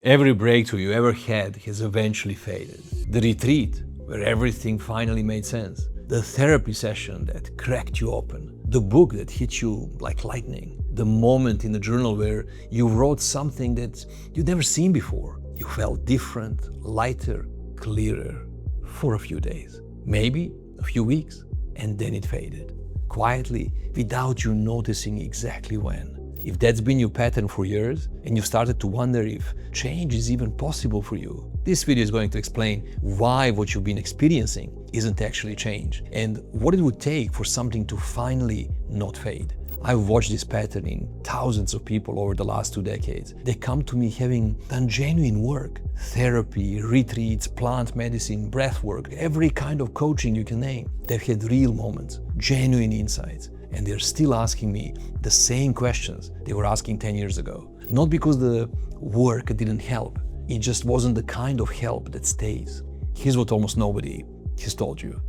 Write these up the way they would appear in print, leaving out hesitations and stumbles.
Every breakthrough you ever had has eventually faded. The retreat, where everything finally made sense. The therapy session that cracked you open. The book that hit you like lightning. The moment in the journal where you wrote something that you'd never seen before. You felt different, lighter, clearer for a few days. Maybe a few weeks, and then it faded. Quietly, without you noticing exactly when. If that's been your pattern for years and you've started to wonder if change is even possible for you, this video is going to explain why what you've been experiencing isn't actually change and what it would take for something to finally not fade. I've watched this pattern in thousands of people over the last 2 decades. They come to me having done genuine work, therapy, retreats, plant medicine, breath work, every kind of coaching you can name. They've had real moments, genuine insights. And they're still asking me the same questions they were asking 10 years ago. Not because the work didn't help, it just wasn't the kind of help that stays. Here's what almost nobody has told you.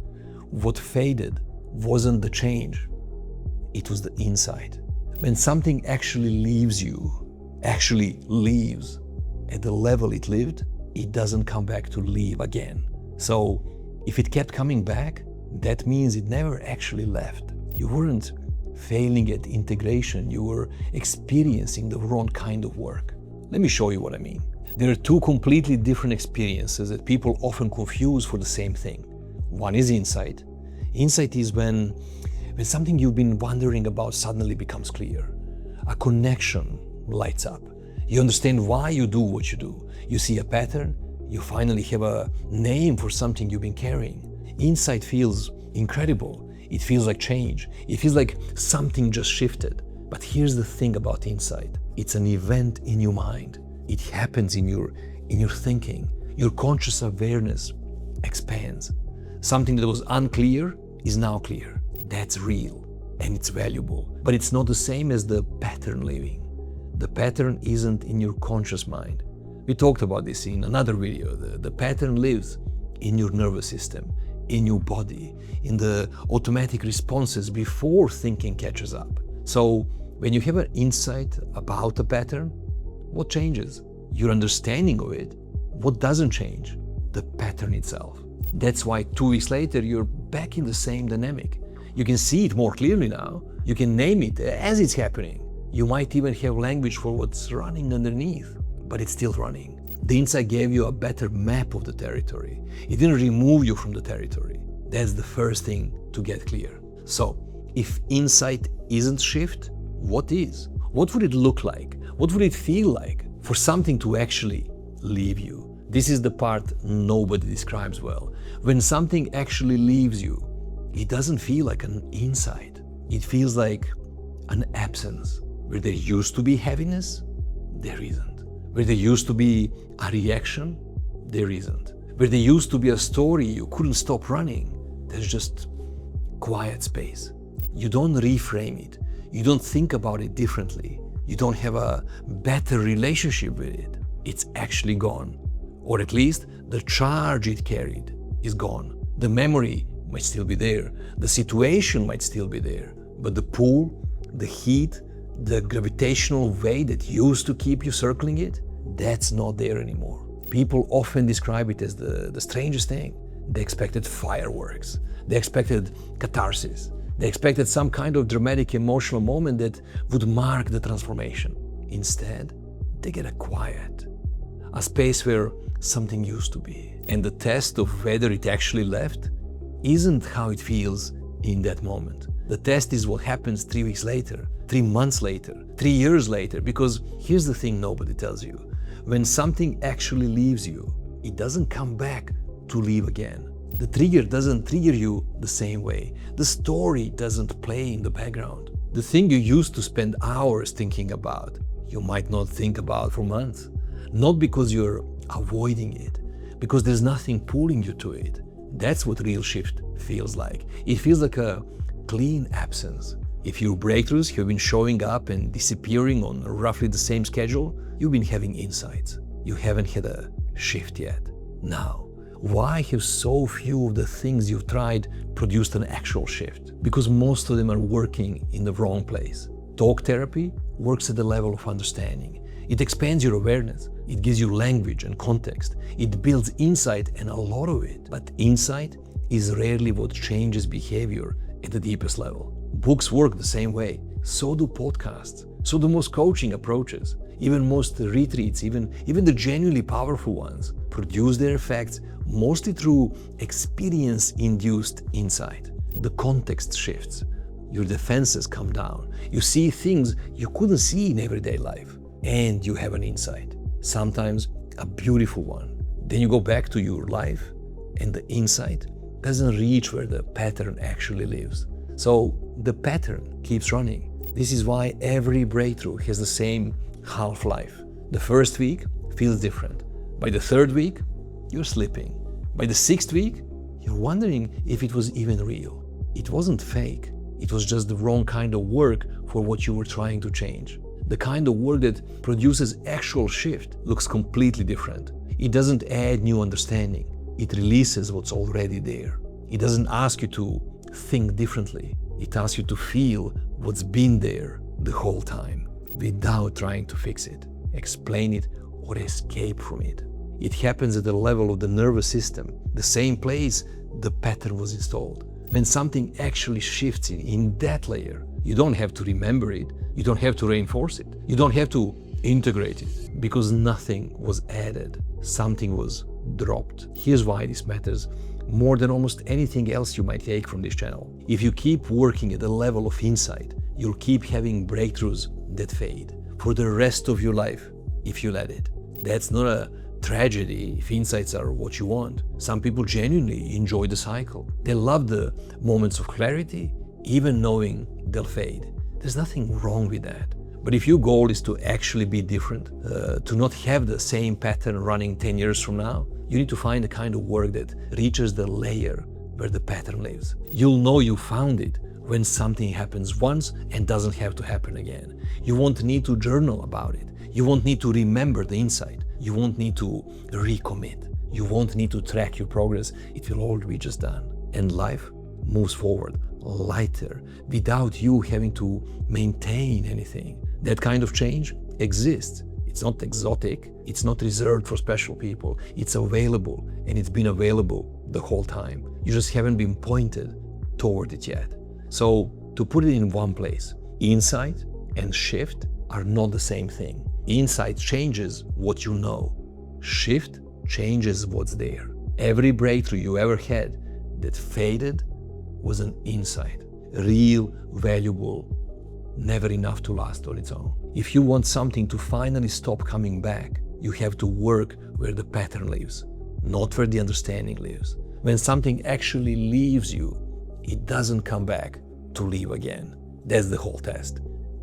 What faded wasn't the change, it was the insight. When something actually leaves you, actually leaves at the level it lived, it doesn't come back to live again. So if it kept coming back, that means it never actually left. You weren't failing at integration, you were experiencing the wrong kind of work. Let me show you what I mean. There are two completely different experiences that people often confuse for the same thing. One is insight. Insight is when something you've been wondering about suddenly becomes clear. A connection lights up. You understand why you do what you do. You see a pattern, you finally have a name for something you've been carrying. Insight feels incredible. It feels like change. It feels like something just shifted. But here's the thing about insight. It's an event in your mind. It happens in your thinking. Your conscious awareness expands. Something that was unclear is now clear. That's real and it's valuable. But it's not the same as the pattern living. The pattern isn't in your conscious mind. We talked about this in another video. The pattern lives in your nervous system, in your body, in the automatic responses before thinking catches up. So when you have an insight about a pattern, what changes? Your understanding of it. What doesn't change? The pattern itself. That's why 2 weeks later, you're back in the same dynamic. You can see it more clearly now. You can name it as it's happening. You might even have language for what's running underneath, but it's still running. The insight gave you a better map of the territory. It didn't remove you from the territory. That's the first thing to get clear. So, if insight isn't shift, what is? What would it look like? What would it feel like for something to actually leave you? This is the part nobody describes well. When something actually leaves you, it doesn't feel like an insight. It feels like an absence. Where there used to be heaviness, there isn't. Where there used to be a reaction, there isn't. Where there used to be a story you couldn't stop running, there's just quiet space. You don't reframe it. You don't think about it differently. You don't have a better relationship with it. It's actually gone. Or at least the charge it carried is gone. The memory might still be there. The situation might still be there. But the pull, the heat, the gravitational weight that used to keep you circling it, that's not there anymore. People often describe it as the strangest thing. They expected fireworks. They expected catharsis. They expected some kind of dramatic emotional moment that would mark the transformation. Instead, they get a quiet, a space where something used to be. And the test of whether it actually left isn't how it feels in that moment. The test is what happens 3 weeks later, 3 months later, 3 years later, because here's the thing nobody tells you. When something actually leaves you, it doesn't come back to leave again. The trigger doesn't trigger you the same way. The story doesn't play in the background. The thing you used to spend hours thinking about, you might not think about for months. Not because you're avoiding it, because there's nothing pulling you to it. That's what real shift feels like. It feels like a clean absence. If your breakthroughs have been showing up and disappearing on roughly the same schedule, you've been having insights. You haven't had a shift yet. Now, why have so few of the things you've tried produced an actual shift? Because most of them are working in the wrong place. Talk therapy works at the level of understanding. It expands your awareness. It gives you language and context. It builds insight, and a lot of it. But insight is rarely what changes behavior at the deepest level. Books work the same way. So do podcasts. So do most coaching approaches. Even most retreats, even the genuinely powerful ones, produce their effects mostly through experience-induced insight. The context shifts. Your defenses come down. You see things you couldn't see in everyday life. And you have an insight. Sometimes a beautiful one. Then you go back to your life and the insight doesn't reach where the pattern actually lives. So the pattern keeps running. This is why every breakthrough has the same half-life. The first week feels different. By the third week, you're slipping. By the sixth week, you're wondering if it was even real. It wasn't fake. It was just the wrong kind of work for what you were trying to change. The kind of work that produces actual shift looks completely different. It doesn't add new understanding. It releases what's already there. It doesn't ask you to think differently. It asks you to feel what's been there the whole time without trying to fix it, explain it, or escape from it. It happens at the level of the nervous system, the same place the pattern was installed. When something actually shifts in that layer, you don't have to remember it, you don't have to reinforce it, you don't have to integrate it, because nothing was added, something was dropped. Here's why this matters more than almost anything else you might take from this channel. If you keep working at the level of insight, you'll keep having breakthroughs that fade for the rest of your life if you let it. That's not a tragedy if insights are what you want. Some people genuinely enjoy the cycle. They love the moments of clarity, even knowing they'll fade. There's nothing wrong with that. But if your goal is to actually be different, to not have the same pattern running 10 years from now, you need to find the kind of work that reaches the layer where the pattern lives. You'll know you found it when something happens once and doesn't have to happen again. You won't need to journal about it. You won't need to remember the insight. You won't need to recommit. You won't need to track your progress. It will all be just done. And life moves forward lighter without you having to maintain anything. That kind of change exists. It's not exotic. It's not reserved for special people. It's available, and it's been available the whole time. You just haven't been pointed toward it yet. So to put it in one place, insight and shift are not the same thing. Insight changes what you know. Shift changes what's there. Every breakthrough you ever had that faded was an insight. Real, valuable, never enough to last on its own. If you want something to finally stop coming back, you have to work where the pattern lives, not where the understanding lives. When something actually leaves you, it doesn't come back to leave again. That's the whole test.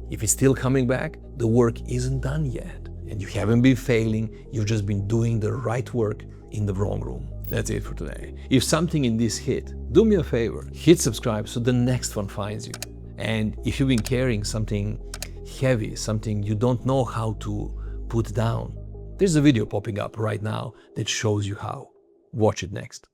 If it's still coming back, the work isn't done yet. And you haven't been failing, you've just been doing the right work in the wrong room. That's it for today. If something in this hit, do me a favor, hit subscribe so the next one finds you. And if you've been carrying something heavy, something you don't know how to put down, there's a video popping up right now that shows you how. Watch it next.